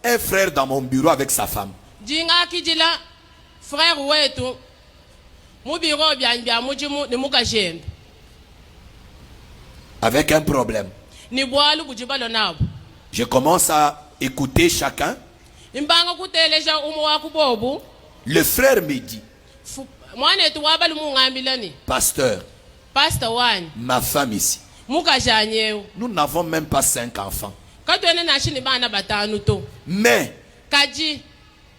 un frère dans mon bureau avec sa femme. Jinga kijila frère wetu mu biro bya mujimu ni mukajembe. Avec un problème. Ni bwalu bujibalo nabo. Je commence à écouter chacun. Imbanga kuteleja umu wakubobu. Le frère me dit, mwana etu wabalu mungambilani. pasteur, Pastor wani. ma femme ici. Mukajanyeo. Nous n'avons même pas 5 enfants. Katwene na shini bana batanu to. Mais, Kaji.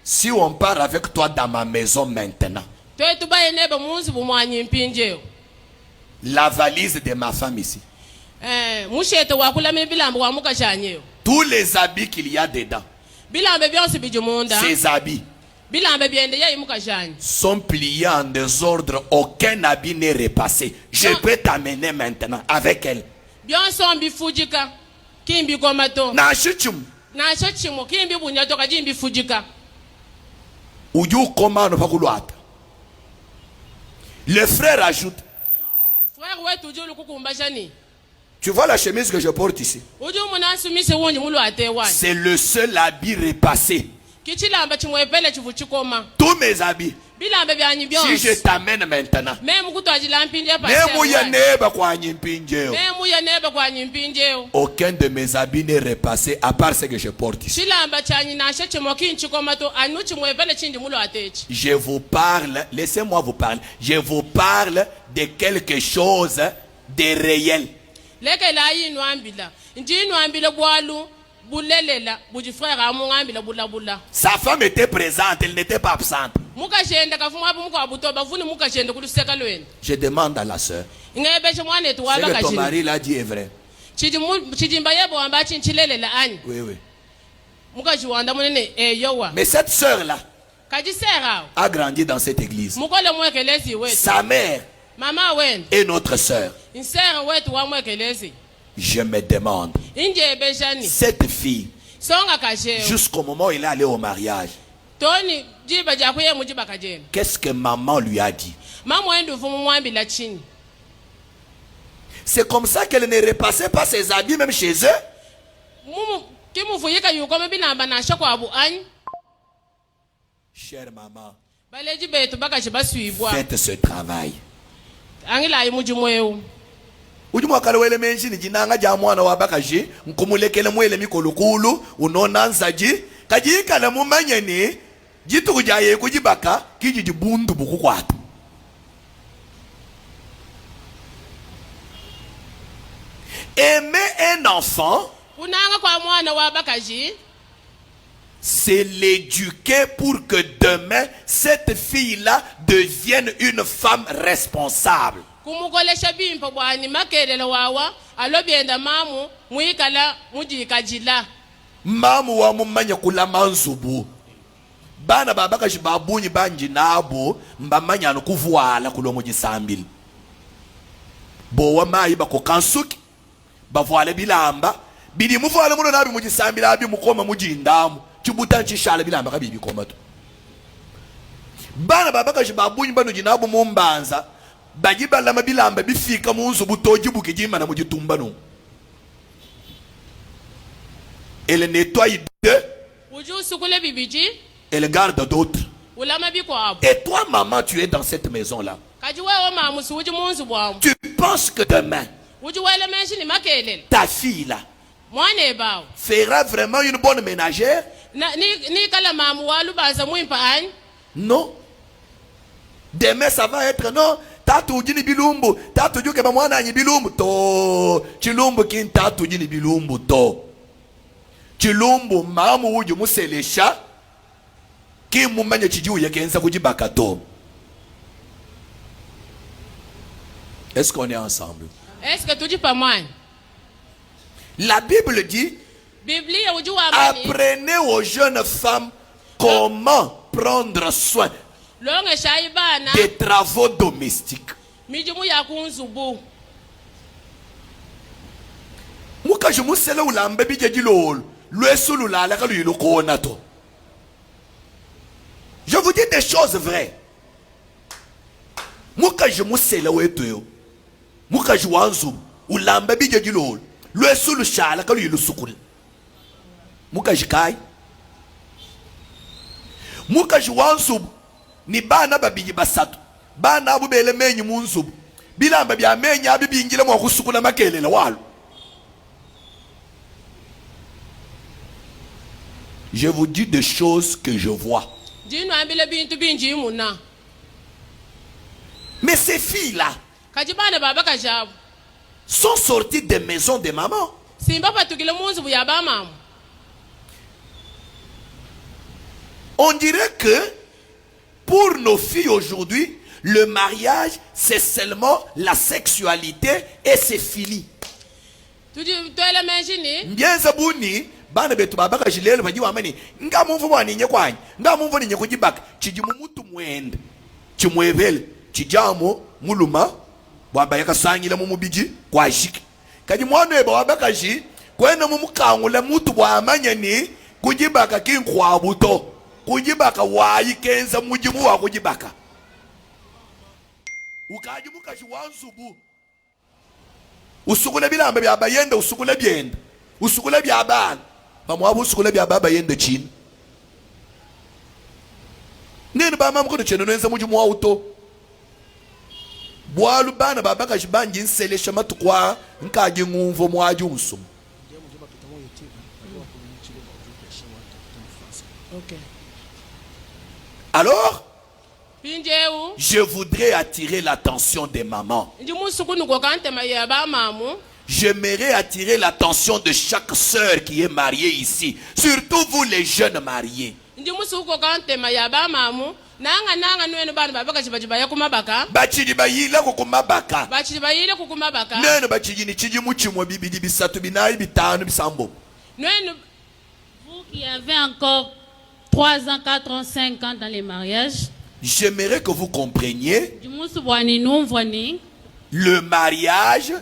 si on part avec toi dans ma maison maintenant, Twetu baye nebe munzi bumwanyi mpinjeo. la valise de ma femme ici, Musheto wakula bilambo wa mukajanyeo. tous les habits qu'il y a dedans, Bilambe byonse bijumunda. ces habits Bilambe byende yayi mukajanyi. sont pliés en désordre, aucun habit n'est repassé. Je peux t'amener maintenant avec elle. Byonse mbifujika. Kimbi komato. Na chichum. Na chachimo kimbi bunyato kajimbi fujika. Uyu komano pakuluata. Le frère ajoute. Frère wetu julu kukumbashani. Tu vois la chemise que je porte ici? Uju munasu mise wonyi mulu atewa. C'est le seul habit repassé. Kichilamba chimwepele chivuchikoma. Tous mes habits. Bilambe byanyi Si byonse. je t'amène maintenant. Memu kutwajila mpinje pa. Memu ya neba kwa nyimpinjeo. Memu ya neba kwa nyimpinjeo. Aucun de mes habits n'est repassé à part ce que je porte ici. Chilamba chanyi na chachimo kinchikoma to anu chimwepele chindi mulu atechi. Je vous parle, laissez-moi vous parler. Je vous parle de quelque chose de réel. Leke la yinu ambila. Njinu ambila bwalu. Bulelela, buji frère amungambila bula. Sa femme était présente, elle n'était pas absente. Mukashenda kafuma abu muko abutoba vuni mukashenda kuluseka lweni. Je demande à la sœur. Ngebe mwana etu Ce waba que ton kashini. mari l'a dit est vrai. Chijimba yebo amba chinchilelela ani. Oui, oui. Mukaji wanda munene yowa. Mais cette sœur-là Kajisera. a grandi dans cette église. Mukole mwekelezi wetu. Sa mère Mama wen. et notre sœur. Insera wetu wa mwekelezi. Je me demande, Inje bejani. cette fille, Songa kasheo. jusqu'au moment où il est allé au mariage, Toni jiba jakuye mujiba kajeni. qu'est-ce que maman lui a dit? Mama wendu fumu mwambila chini. C'est comme ça qu'elle ne repassait pas ses habits même chez eux. Mumu kimufuyika yukome bilamba na shako abu ani. Chère maman, Baleji betu baka chibaswibwa. faites ce travail. Angila yimuji mweu. Ujumwa kale wele menshi ni jinanga ja mwana wa bakaji nkumulekele mwele mikolukulu unona nzaji kaji kala mumanyeni jitu kujaye kujibaka kiji jibundu bukukwata. Aimer un enfant, Unanga kwa mwana wa bakaji. c'est l'éduquer pour que demain cette fille-là devienne une femme responsable. Kumukolesha bimpa bwani makelele wawa alobyenda mamu muikala mujikajila. Mamu wa mumanya kula manzubu. Bana babaka jibabunyi banji nabo mbamanya no kuvuala kulo mujisambili. Bo wa mayi bako kansuki bavuale bilamba bidi muvuale muno nabi mujisambili abi mukoma mujindamu chibuta chishala bilamba kabibi komato. Bana babaka jibabunyi bano jinabu mumbanza bajiba lama bilamba bifika munzu butoji bukijima na mujitumba no. Elle nettoie d'eux, Uju sukule bibiji. elle garde d'autres. Ulama biko abu. Et toi, maman, tu es dans cette maison-là. Kaji wewe mamu suji munzu bwamu. Tu penses que demain, Uju wele menshi ni makelele. ta fille-là Mwana ebao. fera vraiment une bonne ménagère? Ni kala mamu walu baza muimpa ani. Non. Demain, ça va être non. Tatu jini bilumbu. Tatu juke ba mwana anyi bilumbu. To. Chilumbu kin tatu jini bilumbu to. Chilumbu mamu uju muselesha. Ki mumanya chiju ya kenza kujibaka to. Est-ce qu'on est ensemble? Est-ce que tuji pa mwana? La Bible dit, Biblia uju wa mani. apprenez aux jeunes femmes comment prendre soin Longe shaibana. des travaux domestiques. Mijumu ya kunzubu. Muka je musela ulambe bijeji lolo. Lwesulu la ka lu kona to. Je vous dis des choses vraies. Muka je musela wetu yo. Muka je wanzu ulambe bijeji lolo. Lwesulu shala ka lu sukul. Muka je kai mukaji wa nsubu ni bana babili basatu bana abo bele menyi mu nsubu bilamba bya menyi abi bingile mu kusukula makelele walo. Je vous dis des choses que je vois. Mais ces filles-là sont sorties des maisons de maman. On dirait que pour nos filles aujourd'hui, le mariage, c'est seulement la sexualité et c'est fini. Bien sabuni, bana betu babaka jilelo baji wamani, nga mumvu wani nyekwani, nga mumvu ni nyekujibaka, chijimu mutu mwende, chimwevele, chijamo, muluma, wabayaka sangile mumubiji, kwa shiki. Kaji mwanweba wabaka ji, kwene mumukangule mutu wamanya ni, kujibaka kinkwa buto, kujibaka wayi kenza mujimu wa kujibaka. Ukajimuka jiwanzubu. Usukule bilamba bya bayenda usukule byenda. Usukule bya bana. Bamwabu usukule bya baba yenda chini. Nene ba mamu ko cheno nenza mujimu wa uto. Bwalu bana babaka jibanji nselesha matukwa nkaje ngumvo mwaje unsumu. Okay. Alors, je voudrais attirer l'attention des mamans. J'aimerais attirer l'attention de chaque sœur qui est mariée ici. Surtout vous les jeunes mariés. Bachidi bayila kukumabaka. Nene bachidi ni chiji muchimwa bibidi bisatu binayi bitanu bisambo. Vous qui avez encore 3 ans, 4 ans, 5 ans dans les mariages. J'aimerais que vous compreniez. Le mariage,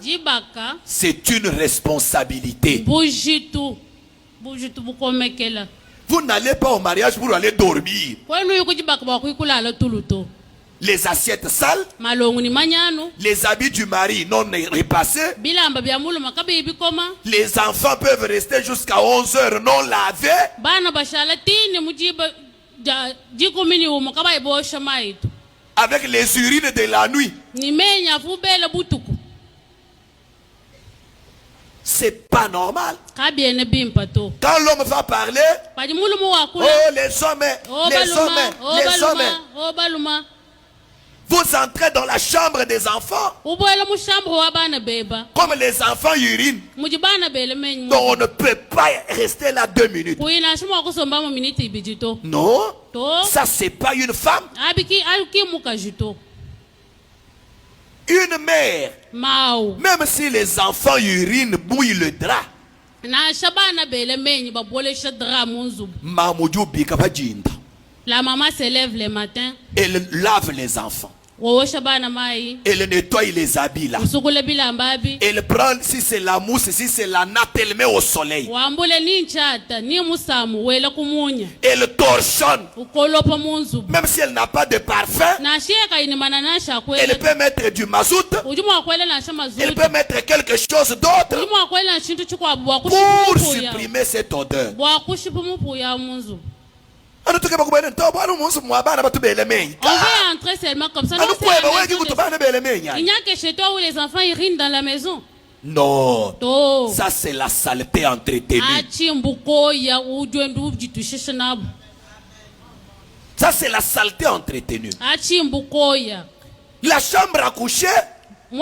c'est une responsabilité. Vous n'allez pas au mariage pour aller dormir. Les assiettes sales, les habits du mari non repassés, les enfants peuvent rester jusqu'à 11 heures non lavés. Avec les urines de la nuit. C'est pas normal. Quand l'homme va parler, oh les hommes. Vous entrez dans la chambre des enfants. Comme les enfants urinent. Donc on ne peut pas rester là 2 minutes. Non. Ça c'est pas une femme. Une mère. Même si les enfants urinent, bouillent le drap. La maman se lève le matin. Elle lave les enfants. Elle nettoie les habits là. Elle prend, si c'est la mousse, si c'est la natte, elle met au soleil. Elle torchonne. Même si elle n'a pas de parfum, elle peut mettre du mazout. Elle peut mettre quelque chose d'autre pour supprimer cette odeur. On veut entrer seulement comme ça. Il n'y a que chez toi où les enfants urinent dans la maison. Non. Ça c'est la saleté entretenue. Ça c'est la saleté entretenue. La chambre à coucher, on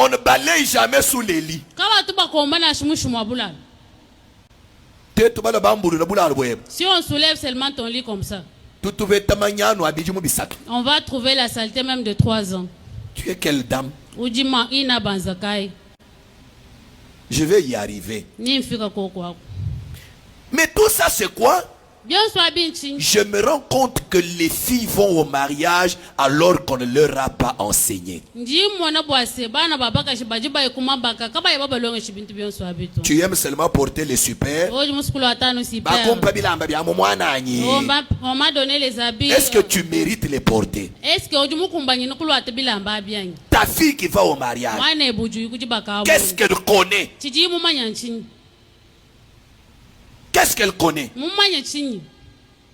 ne balaye jamais sous les lits. Si on soulève seulement ton lit comme ça, on va trouver la saleté même de 3 ans. Tu es quelle dame? Je vais y arriver. Mais tout ça c'est quoi? Je me rends compte que les filles vont au mariage alors qu'on ne leur a pas enseigné. Tu aimes seulement porter les super. On m'a donné les habits. Est-ce que tu mérites les porter? Ta fille qui va au mariage, qu'est-ce qu'elle connaît? Qu'est-ce qu'elle connaît? mumanya chinyi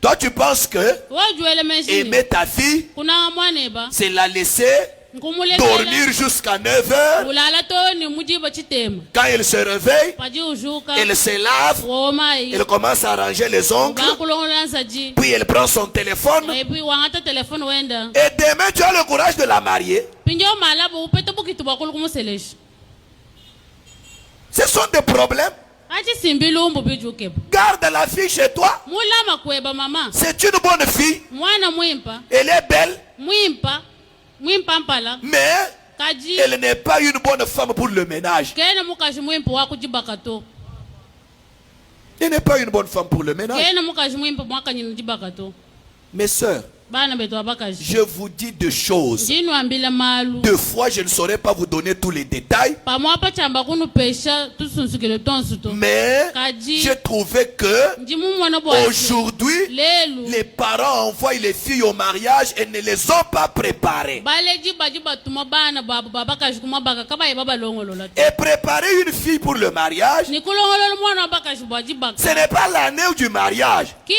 Toi, tu penses que wojuele meshini aimer ta fille, kuna mwaneba c'est la laisser dormir jusqu'à 9 heures. ulala toni mujiba chitema Quand elle se réveille, paji ujuka elle se lave, womai elle commence à ranger les ongles, bakulongolansa ji puis elle prend son téléphone. ebi wangata telefone wenda Et demain, tu as le courage de la marier. pinjo malabu upete bukitu bakulu kumuseleshi Ce sont des problèmes. achi simbilumbu bijukeba Garde la fille chez toi. mulama kweba mama C'est une bonne fille. mwana mwimpa Elle est belle, mwimpa mpala mais kaji elle n'est pas une bonne femme pour le ménage. kena mukashi mwimpa wakujibaka to Elle n'est pas une bonne femme pour le ménage. kena mukashi mwimpa mwakanyina jibaka to Mes sœurs, bana betu abakashi je vous dis deux choses. njinu ambila malu Deux fois, je ne saurais pas vous donner tous les détails. pamwapa chamba kunu pesha tusunsukile tonsu to Mais Kaji. j'ai trouvé que njimumwana bwasi aujourd'hui, lelu les parents envoient les filles au mariage et ne les ont pas préparées. baleji baji batuma bana babu babakashi kumabaka kabaye babalongolola to Et préparer une fille pour le mariage, nikulongolola mwana wabakashi bwajibaka ce n'est pas l'année du mariage. ki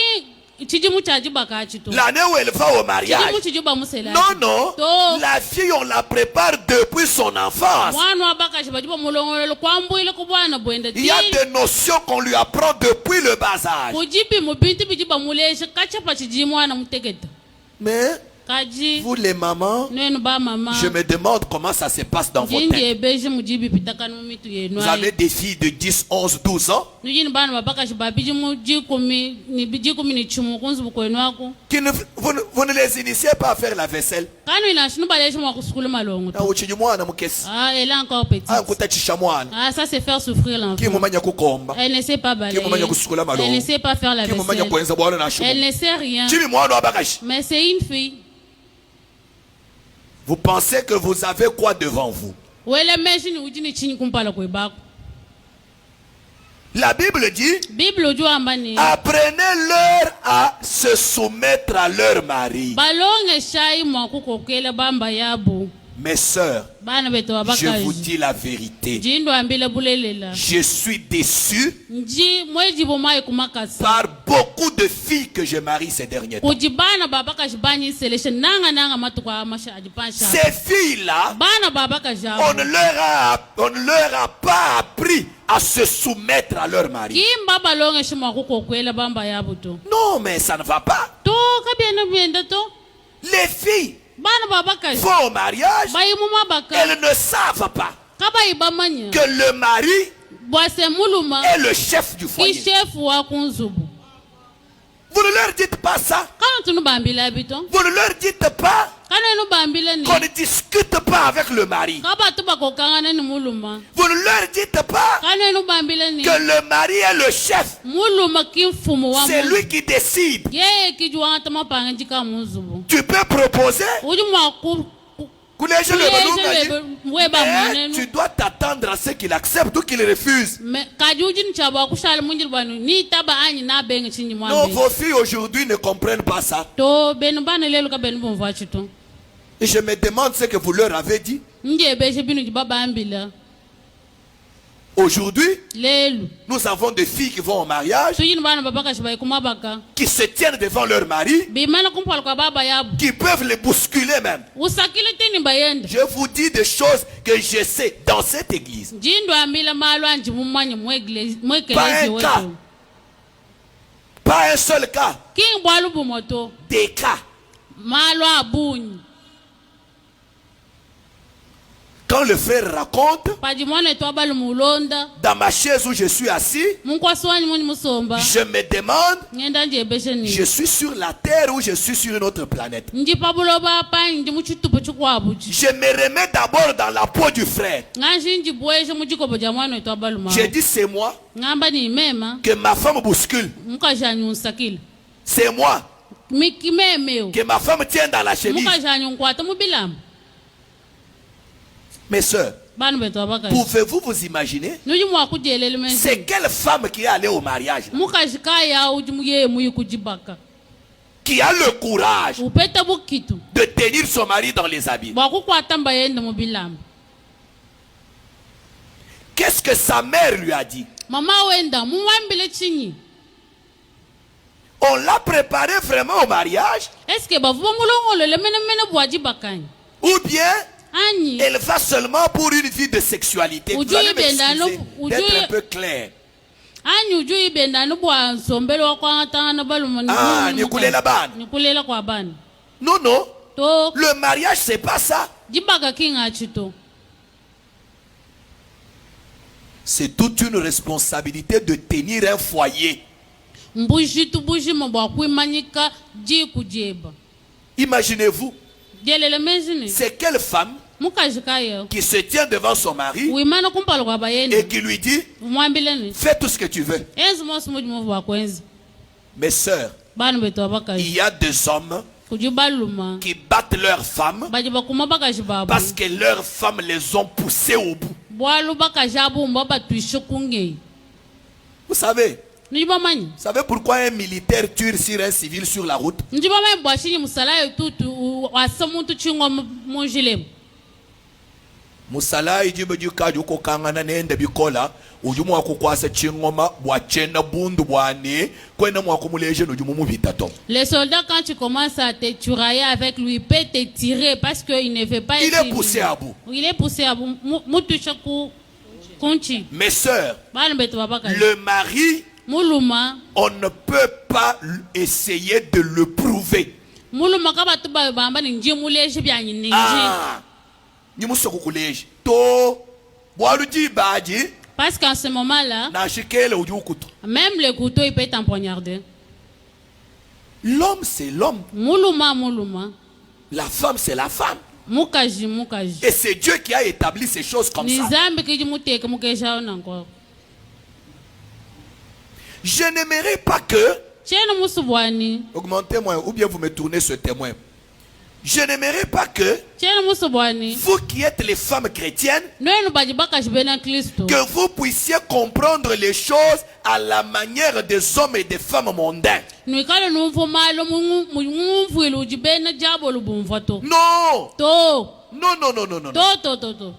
chijimu chajibaka achi to L'année où elle va au mariage. chijimu chijuba musela Non, non. To. La fille, on la prépare depuis son enfance. mwana wabakashi bajiba mulongololo kwambwile kubwana bwende Il y a des notions qu'on lui apprend depuis le bas âge. kujipi mubinti bijiba muleshe kachapa chijimu mwana mutegeta Mais kaji vous les mamans, nenu ba mama je me demande comment ça se passe dans vos jingi têtes. ebeje mujibi pitakana mumitu yenu Vous avez des filles de 10, 11, 12 ans nujini bana babakashi babiji mujikumi ni bijikumi ni chumu kunzu bukwenu wako qui vous ne les initiez pas à faire la vaisselle. kanu inashinu baleshe mwakusukulu malongo Na uchinyi mwana mukesi. elle est encore petite Nkutachisha mwana. ça c'est faire souffrir Qui l'enfant mumanya kukomba. elle ne sait pas balayer Qui mumanya kusukula malongo. elle ne sait pas faire la Qui mumanya vaisselle kwenza bwana na shubu. elle ne sait rien Chimi mwana wabakashi. mais c'est une fille Vous pensez que vous avez quoi devant vous? wele meshi ni ujini chini kumpala kwebako La Bible dit, bible ujua ambani apprenez-leur à se soumettre à leur mari. balonge shai mwakukokela bamba yabo Mes sœurs, bana beto je vous wabakaji dis la vérité. jindo ambile bulelela Je suis déçu nji mwejibo mai kumakasa par beaucoup de filles que je marie ces derniers temps. ujibana babakaji banyi seleshe nanga matukwa amasha ajipansha Ces filles-là, bana babakaji on ne leur a pas appris à se soumettre à leur mari. kimba balonge shimwa kukokwela bamba yabo to Non, mais ça ne va pas. to kabiena bienda to Les filles bana babakaji vont au mariage, bayimuma baka elles ne savent pas kabayibamanya que le mari bwase muluma est le chef du foyer. kishefu wa kunzubu Vous ne leur dites pas ça. kana tunu bambila bito Vous ne leur dites pas kana enu bambila ni qu'on ne discute pas avec le mari. kaba tu bakokangana ni muluma Vous ne leur dites pas kana enu bambila ni que le mari est le chef. muluma kimfumu wa C'est munzu lui qui décide. yeye kijuwanga tamapanga njika munzubu Tu peux proposer. uji mwaku Mais tu dois t'attendre à ce qu'il accepte ou qu'il refuse. kaji uji nchabwa kushala munjiri banu ni taba anyi na benga chinyi Non, mwambe vos filles aujourd'hui ne comprennent pas ça. to benu bana lelu ka benu bomva chito Et je me demande ce que vous leur avez dit. nje beshe binu jibaba ambila Aujourd'hui, lelu nous avons des filles qui vont au mariage, tujini bana babaka shibai kumabaka qui se tiennent devant leur mari, bimana kumpala kwa baba yabu qui peuvent les bousculer même. usakile tini bayenda Je vous dis des choses que je sais dans cette église. jindo amila malo anji mumanya Pas mwekelezi un cas. wetu Pas un seul cas. king bwalu bumoto Des cas. malo abunyi Quand le frère raconte, pajimone twabalu mulonda dans ma chaise où je suis assis, munkwaswani muni musomba je me demande, ngenda nje beshe ni je suis sur la terre ou je suis sur une autre planète. nji pabuloba pa nji muchitupo chikwabuchi Je me remets d'abord dans la peau du frère. nganji nji bweshe muchikopo ja mwana twabalu ma J'ai dit c'est moi ngamba ni mema que ma femme bouscule. mukashanyu nsakile C'est moi mikimemeo que ma femme tient dans la chemise. mukashanyu nkwata mubilamba Mes sœurs, banu betu abakaji pouvez-vous vous imaginer? nuji mwakujelele menzi C'est quelle femme qui est allée au mariage, mukashika ya uji muye muyi kujibaka qui a le courage upeta bukitu de tenir son mari dans les habits? bwakukwata mbayenda mubilamba Qu'est-ce que sa mère lui a dit? mama wenda mumwambile chinyi On l'a préparé vraiment au mariage, Est-ce que bavuba mulongolo le mene bwaji bakany? ou bien Anyi. elle va seulement pour une vie de sexualité. Vous allez m'excuser d'être un peu clair. Anyi uju ibenda no bwa nsombelo kwa tana balumo. Ah, nikulela bana. Nikulela kwa bana. Non, non. To Le mariage, c'est pas ça. jibaka kinga chito. C'est toute une responsabilité de tenir un foyer. Mbuji tu buji mabwa kuimanyika ji kujeba. Imaginez-vous, Dielele mezini. c'est quelle femme Mukajikayo. qui se tient devant son mari Uimana kumpalo kwa bayeni. et qui lui dit, Mwambileni. fais tout ce que tu veux. Enzi mosi muji mwa kwa kwenzi. Mes sœurs, Bana beto abakaji. il y a des hommes Kujibaluma. qui battent leurs femmes Bajiba kumabakaji babu. parce que leurs femmes les ont poussées au bout. Bwalu bakajabu mbaba tuisho kunge. Vous savez Nijibamanyi. pourquoi un militaire tue sur un civil sur la route? Njibamanyi bwashini musalayo tutu wasamuntu chingo munjile. Musala ijibe jukaju kokangana nende bikola ujumu wakukwasa chingoma bwachenda bundu bwane kwenda mwakumuleje nujumu mubitato. Les soldats, quand tu commences à te turailler avec lui, il peut te tirer parce qu'il ne veut pas Il être est poussé à bout. Il est poussé à bout. Mutushaku kunchi. Mes sœurs, Bana beto babaka. le mari, Muluma. on ne peut pas essayer de le prouver. Muluma kaba tuba bamba ninji muleje byanyi ninji. Ah, nimusoku kuleje. To, bwaluji baji, Parce qu'en ce moment-là, na shikele ujukutu. même le couteau, il peut t'empoignarder. L'homme, c'est l'homme. Muluma. La femme, c'est la femme. Mukaji. Et c'est Dieu qui a établi ces choses comme ça. Nizambi kiji muteke mukesha onanko. Je n'aimerais pas que, Cheno musubwani. augmentez-moi, ou bien vous me tournez ce témoin. Je n'aimerais pas que Cheno musubwani. vous qui êtes les femmes chrétiennes, Nwenu bajibaka jibena Kristo. que vous puissiez comprendre les choses à la manière des hommes et des femmes mondains. Nwikale numfumalo mungumfuilu jibena jabo lubumfato. Non, To. non. To.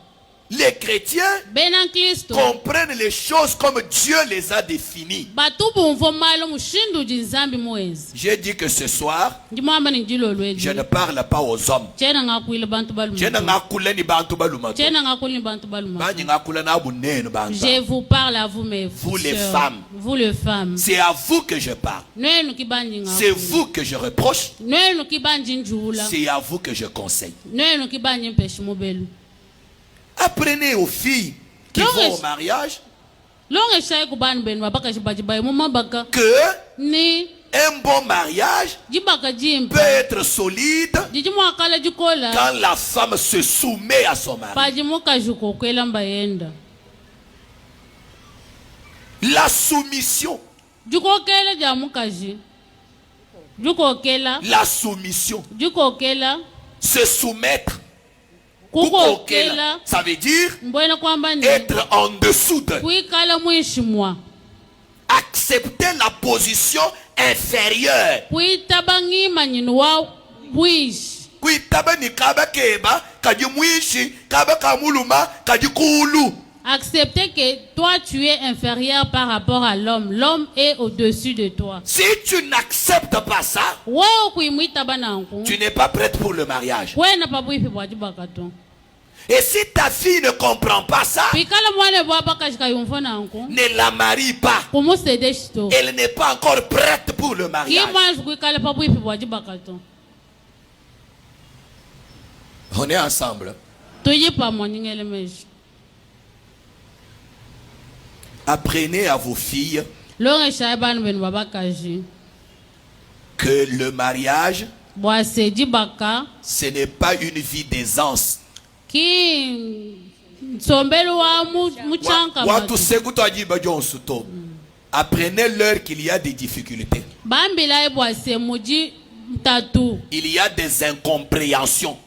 Les chrétiens Bena Kristo. comprennent les choses comme Dieu les a définies. Batu bumfumalo mushindu jinzambi muenzi. J'ai dit que ce soir, Njimwamba ninjilo lwezi. je ne parle pas aux hommes. Chena ngakuile bantu Je ne baluma. ngakule ni bantu baluma. Chena ngakuile bantu baluma. Banyi ngakule na bunene bantu. Je vous parle à vous, mes Vous, les sœurs. femmes. Vous les femmes. C'est à vous que je parle. Nwenu kibanji C'est ngakuile. vous que je reproche. Nwenu kibanji njula. C'est à vous que je conseille. Nwenu kibanji mpeshi mobelu. Apprenez aux filles qui Non, vont mais- au mariage Longe shaye kubani benu babaka shibajibaye mumabaka. que Ni un bon mariage jibaka peut jimpa. être solide Jijimwakala jikola. quand la femme se soumet à son mari. Pajimuka juko kwela mbayenda. La soumission. Juko kela jamukaji. Juko kela. La soumission. Juko kela. Se soumettre. Kuko Kukokela. kela. Ça veut dire Mbwena kwamba ni. être en dessous de. Kuikala mwishimwa. Accepter la position inférieure. Kuitabangima nyinu wa wish. Kuitaba ni kaba keba, kaji mwishi, kaba kamuluma, kaji kulu. Accepter que toi tu es inférieur par rapport à l'homme. L'homme est au-dessus de toi. Si tu n'acceptes pas ça, Wewe kuimwita banangu. tu n'es pas prête pour le mariage. Wena pabuipi bwajibaka tu. Et si ta fille ne comprend pas ça, Pikala mwane bwabaka shikayumfo nangu. ne la marie pas. Kumusede shito. Elle n'est pas encore prête pour le mariage. Kimwanju kuikala pabuipi bwajibaka tu. On est ensemble. Tuyipa mwanyingele meji. Apprenez à vos filles Longe shaye banu benu babakaji. que le mariage, Bwasedi baka. ce n'est pas une vie d'aisance. Ki sombelo wa muchanka Watu matu. sekuto ajiba jonsuto. Apprenez-leur qu'il y a des difficultés. Bambila bwase muji mtatu. Il y a des incompréhensions.